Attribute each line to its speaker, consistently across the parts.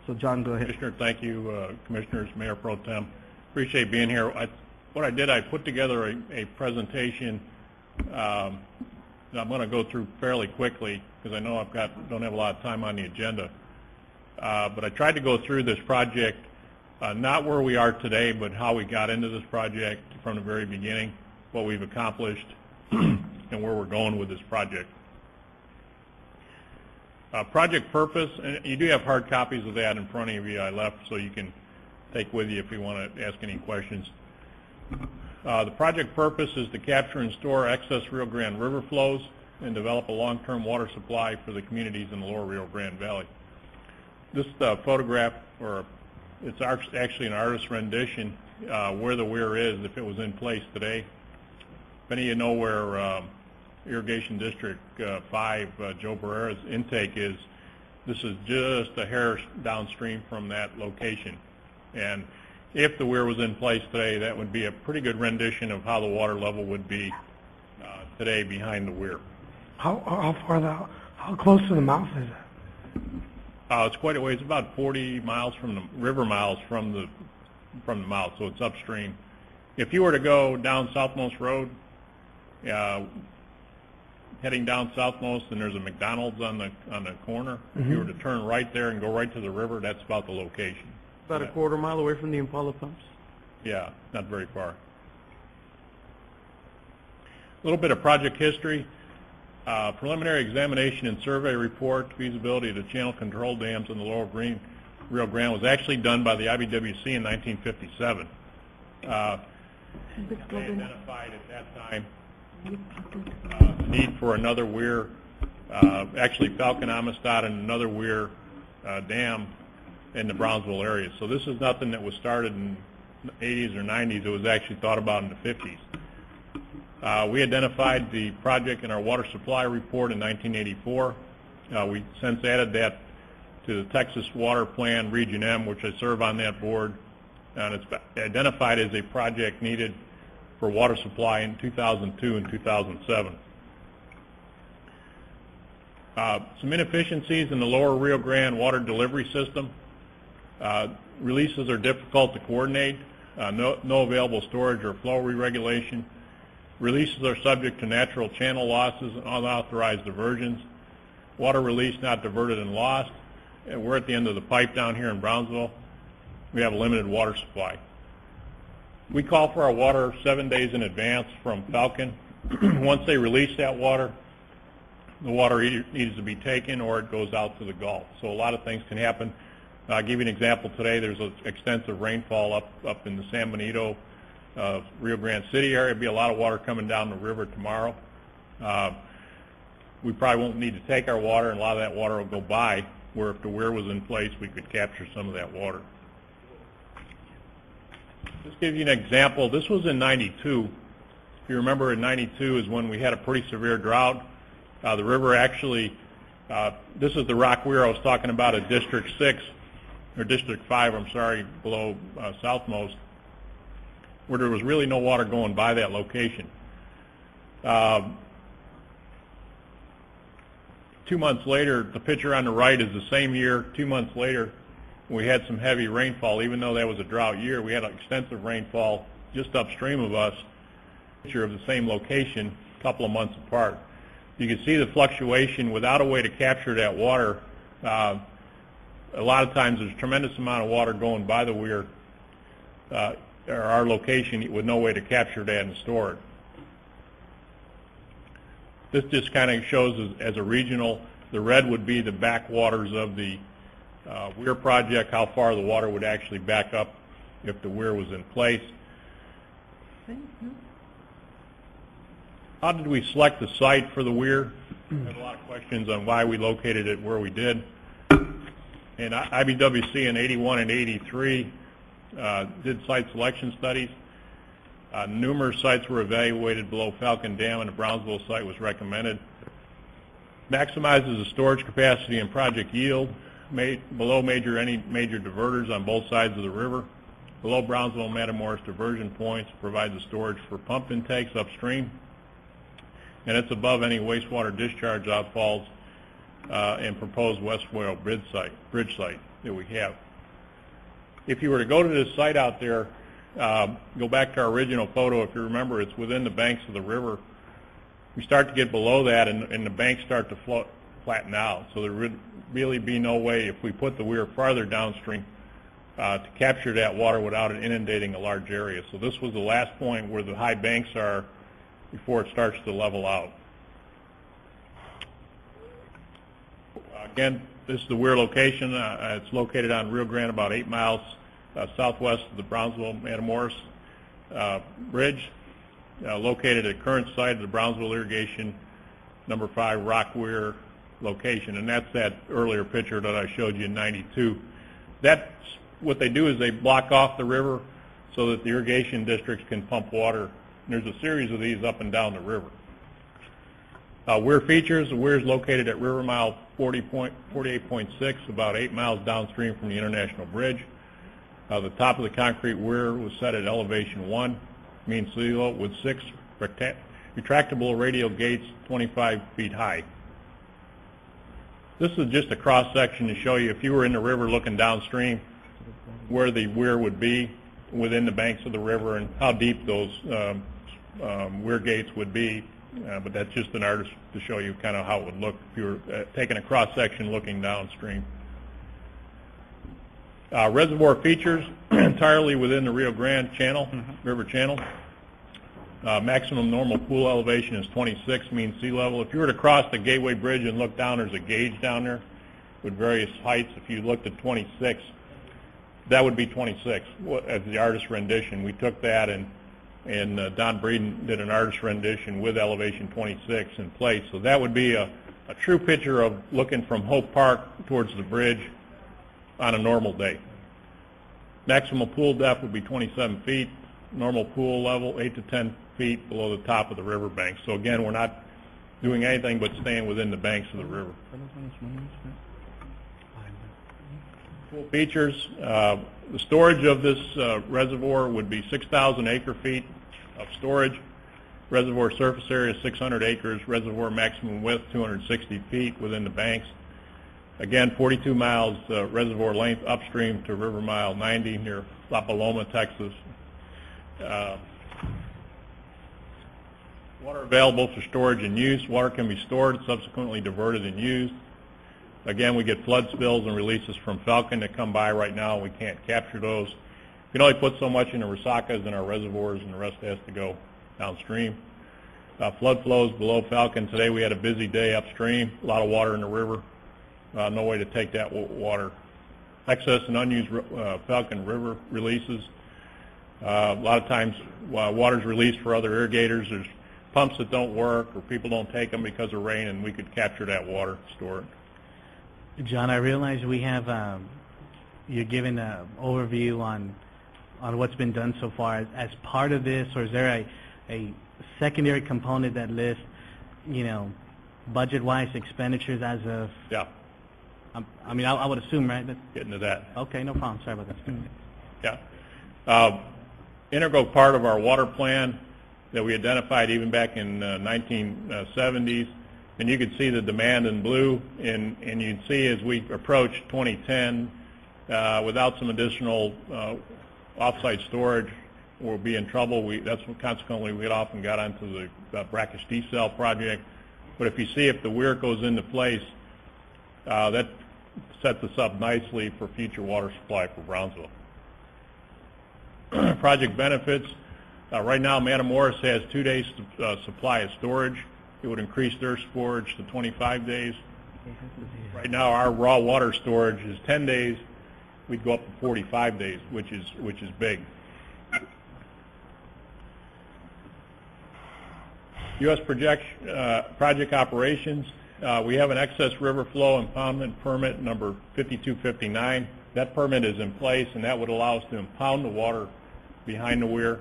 Speaker 1: So John, go ahead.
Speaker 2: Commissioner, thank you, Commissioners, Mayor Pro Tem. Appreciate being here. What I did, I put together a presentation that I'm going to go through fairly quickly because I know don't have a lot of time on the agenda. But I tried to go through this project, not where we are today, but how we got into this project from the very beginning, what we've accomplished, and where we're going with this project. Project purpose, and you do have hard copies of that in front of you. I left so you can take with you if you want to ask any questions. The project purpose is to capture and store excess Rio Grande River flows and develop a long-term water supply for the communities in the lower Rio Grande Valley. This photograph, or it's actually an artist's rendition, where the weir is if it was in place today. If any of you know where Irrigation District 5, Joe Barrera's intake is, this is just a hair downstream from that location. And if the weir was in place today, that would be a pretty good rendition of how the water level would be today behind the weir.
Speaker 3: How close to the mouth is it?
Speaker 2: It's quite a ways, about 40 miles from the river miles from the mouth, so it's upstream. If you were to go down Southmost Road, heading down Southmost, and there's a McDonald's on the corner.
Speaker 3: Mm-hmm.
Speaker 2: If you were to turn right there and go right to the river, that's about the location.
Speaker 1: About a quarter mile away from the Impala pumps?
Speaker 2: Yeah, not very far. A little bit of project history. Preliminary examination and survey report, feasibility of the channel control dams in the lower Rio Grande was actually done by the IBWC in 1957. They identified at that time the need for another weir, actually Falcon Amistad and another weir dam in the Brownsville area. So this is nothing that was started in the 80s or 90s. It was actually thought about in the 50s. We identified the project in our water supply report in 1984. We since added that to the Texas Water Plan Region M, which I serve on that board, and it's identified as a project needed for water supply in 2002 and 2007. Some inefficiencies in the lower Rio Grande water delivery system. Releases are difficult to coordinate. No available storage or flow re-regulation. Releases are subject to natural channel losses and unauthorized diversions. Water release not diverted and lost. And we're at the end of the pipe down here in Brownsville. We have a limited water supply. We call for our water 7 days in advance from Falcon. Once they release that water, the water either needs to be taken or it goes out to the Gulf. So a lot of things can happen. I'll give you an example today. There's an extensive rainfall up in the San Benito, Rio Grande City area. There'll be a lot of water coming down the river tomorrow. We probably won't need to take our water, and a lot of that water will go by, where if the weir was in place, we could capture some of that water. Just give you an example. This was in 92. If you remember, in 92 is when we had a pretty severe drought. The river actually, this is the rock weir I was talking about at District 6, or District 5, I'm sorry, below Southmost, where there was really no water going by that location. 2 months later, the picture on the right is the same year. 2 months later, we had some heavy rainfall. Even though that was a drought year, we had extensive rainfall just upstream of us. Picture of the same location, a couple of months apart. You can see the fluctuation without a way to capture that water. A lot of times there's a tremendous amount of water going by the weir, or our location, with no way to capture that and store it. This just kind of shows as a regional, the red would be the backwaters of the weir project, how far the water would actually back up if the weir was in place. How did we select the site for the weir? I have a lot of questions on why we located it where we did. And IBWC in 81 and 83 did site selection studies. Numerous sites were evaluated below Falcon Dam, and the Brownsville site was recommended. Maximizes the storage capacity and project yield. Below any major diverters on both sides of the river. Below Brownsville and Matamoros diversion points provides the storage for pump intakes upstream. And it's above any wastewater discharge outfalls and proposed West Whale bridge site. that we have. If you were to go to this site out there, go back to our original photo, if you remember, it's within the banks of the river. We start to get below that, and the banks start to flatten out. So there would really be no way, if we put the weir farther downstream, to capture that water without it inundating a large area. So this was the last point where the high banks are before it starts to level out. Again, this is the weir location. It's located on Rio Grande, about 8 miles southwest of the Brownsville-Matamoros Bridge, located at current site of the Brownsville Irrigation number 5 rock weir location, and that's that earlier picture that I showed you in 92. That's what they do, is they block off the river so that the irrigation districts can pump water. And there's a series of these up and down the river. Weir features: the weir is located at river mile 48.6, about 8 miles downstream from the International Bridge. The top of the concrete weir was set at elevation 1, mean sea level, with 6 retractable radial gates 25 feet high. This is just a cross-section to show you, if you were in the river looking downstream, where the weir would be within the banks of the river and how deep those weir gates would be. But that's just an artist to show you kind of how it would look if you were taking a cross-section looking downstream. Reservoir features entirely within the Rio Grande channel, river channel. Maximum normal pool elevation is 26 mean sea level. If you were to cross the Gateway Bridge and look down, there's a gauge down there with various heights. If you looked at 26, that would be 26 as the artist rendition. We took that, and Don Breeden did an artist rendition with elevation 26 in place. So that would be a true picture of looking from Hope Park towards the bridge on a normal day. Maximum pool depth would be 27 feet. Normal pool level 8 to 10 feet below the top of the river bank. So again, we're not doing anything but staying within the banks of the river. Pool features: the storage of this reservoir would be 6,000 acre-feet of storage. Reservoir surface area 600 acres. Reservoir maximum width 260 feet within the banks. Again, 42 miles reservoir length upstream to river mile 90 near La Paloma, Texas. Water available for storage and use. Water can be stored, subsequently diverted and used. Again, we get flood spills and releases from Falcon that come by right now. We can't capture those. We can only put so much in the Resaca's and our reservoirs, and the rest has to go downstream. Flood flows below Falcon. Today we had a busy day upstream, a lot of water in the river. No way to take that water. Excess and unused Falcon River releases. A lot of times water's released for other irrigators. There's pumps that don't work, or people don't take them because of rain, and we could capture that water, store it.
Speaker 4: John, I realize we have, you're giving an overview on what's been done so far. As part of this, or is there a secondary component that lists, budget-wise expenditures as of?
Speaker 2: Yeah.
Speaker 4: I mean, I would assume, right?
Speaker 2: Getting to that.
Speaker 4: Okay, no problem. Sorry about that.
Speaker 2: Yeah. Integral part of our water plan that we identified even back in 1970s, and you could see the demand in blue, and you'd see as we approach 2010, without some additional off-site storage, we'll be in trouble. That's what consequently we often got onto the brackish desal project. But if you see, if the weir goes into place, that sets us up nicely for future water supply for Brownsville. Project benefits. Right now, Matamoros has 2 days supply of storage. It would increase their storage to 25 days. Right now, our raw water storage is 10 days. We'd go up to 45 days, which is big. U.S. project operations. We have an excess river flow impoundment permit number 5259. That permit is in place, and that would allow us to impound the water behind the weir.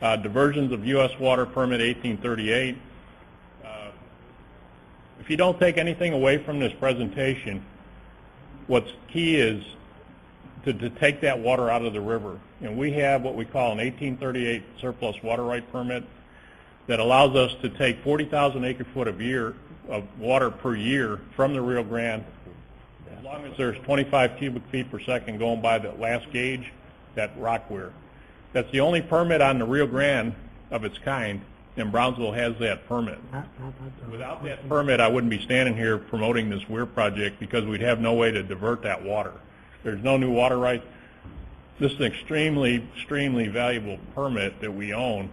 Speaker 2: Diversions of U.S. water permit 1838. If you don't take anything away from this presentation, what's key is to take that water out of the river. And we have what we call an 1838 surplus water right permit that allows us to take 40,000 acre-foot of water per year from the Rio Grande As long as there's 25 cubic feet per second going by the last gauge, that rock weir. That's the only permit on the Rio Grande of its kind, and Brownsville has that permit. Without that permit, I wouldn't be standing here promoting this weir project because we'd have no way to divert that water. There's no new water rights. This is an extremely valuable permit that we own,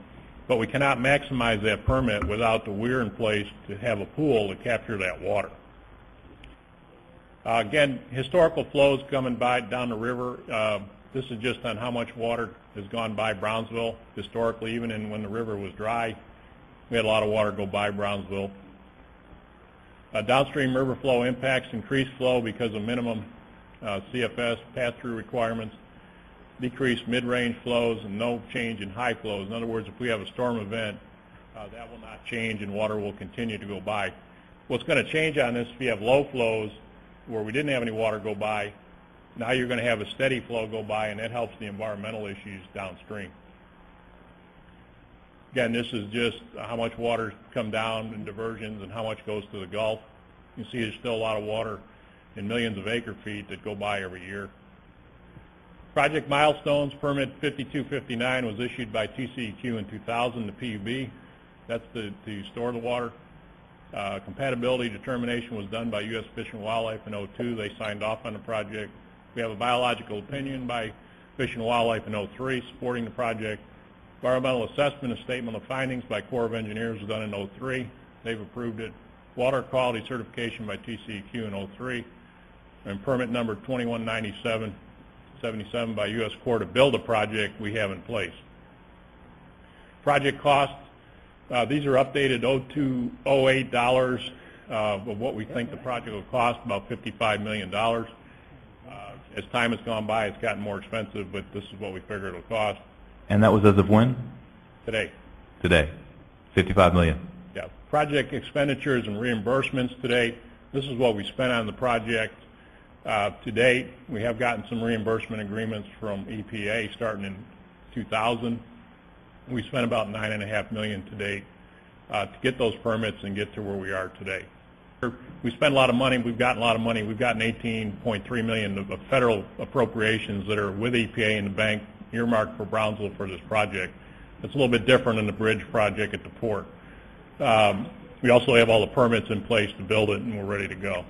Speaker 2: but we cannot maximize that permit without the weir in place to have a pool to capture that water. Again, historical flows coming by down the river. This is just on how much water has gone by Brownsville historically, even when the river was dry. We had a lot of water go by Brownsville. Downstream river flow impacts increased flow because of minimum CFS pass-through requirements, decreased mid-range flows, and no change in high flows. In other words, if we have a storm event, that will not change and water will continue to go by. What's going to change on this, if you have low flows where we didn't have any water go by, now you're going to have a steady flow go by, and that helps the environmental issues downstream. Again, this is just how much water come down in diversions and how much goes to the Gulf. You can see there's still a lot of water in millions of acre feet that go by every year. Project milestones, permit 5259 was issued by TCEQ in 2000 to PUB. That's to store the water. Compatibility determination was done by U.S. Fish and Wildlife in 2002. They signed off on the project. We have a biological opinion by Fish and Wildlife in 2003 supporting the project. Environmental assessment and statement of findings by Corps of Engineers was done in 2003. They've approved it. Water quality certification by TCEQ in 2003. And permit number 2197 by U.S. Corps to build a project we have in place. Project costs, these are updated 08 dollars of what we think the project will cost, about $55 million. As time has gone by, it's gotten more expensive, but this is what we figure it'll cost.
Speaker 5: And that was as of when?
Speaker 2: Today.
Speaker 5: Today. $55 million.
Speaker 2: Yeah. Project expenditures and reimbursements today. This is what we spent on the project. To date, we have gotten some reimbursement agreements from EPA starting in 2000. We spent about $9.5 million to date to get those permits and get to where we are today. We spent a lot of money. We've gotten a lot of money. We've gotten $18.3 million of federal appropriations that are with EPA in the bank earmarked for Brownsville for this project. It's a little bit different than the bridge project at the port. We also have all the permits in place to build it, and we're ready to go.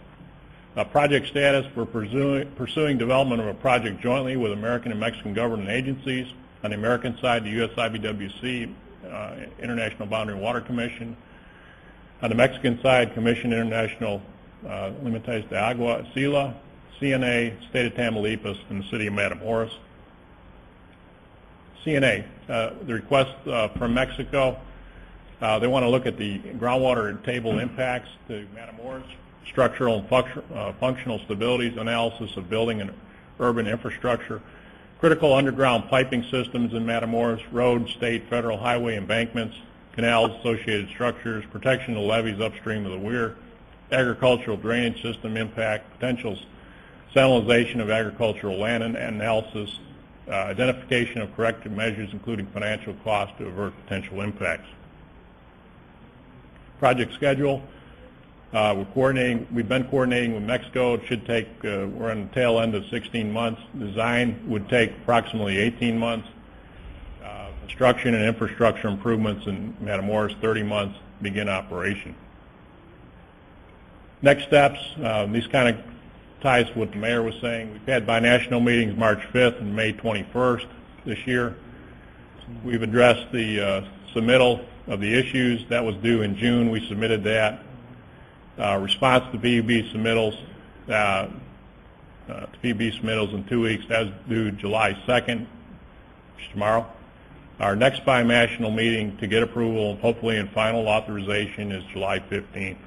Speaker 2: Project status, we're pursuing development of a project jointly with American and Mexican government agencies. On the American side, the U.S. IBWC, International Boundary and Water Commission. On the Mexican side, Commission International Límites de Agua, SILA, CNA, State of Tamaulipas, and the City of Matamoros. CNA, the request from Mexico, they want to look at the groundwater table impacts to Matamoros, structural and functional stabilities, analysis of building and urban infrastructure, critical underground piping systems in Matamoros, road, state, federal highway embankments, canals, associated structures, protection of levees upstream of the weir, agricultural drainage system impact, potential salinization of agricultural land analysis, identification of corrective measures including financial costs to avert potential impacts. Project schedule, we've been coordinating with Mexico. It should take, we're on the tail end of 16 months. Design would take approximately 18 months. Construction and infrastructure improvements in Matamoros, 30 months, begin operation. Next steps, these kind of ties to what the mayor was saying. We've had binational meetings March 5th and May 21st this year. We've addressed the submittal of the issues. That was due in June. We submitted that. Response to PUB submittals, in 2 weeks. That's due July 2nd, which is tomorrow. Our next binational meeting to get approval, hopefully in final authorization, is July 15th.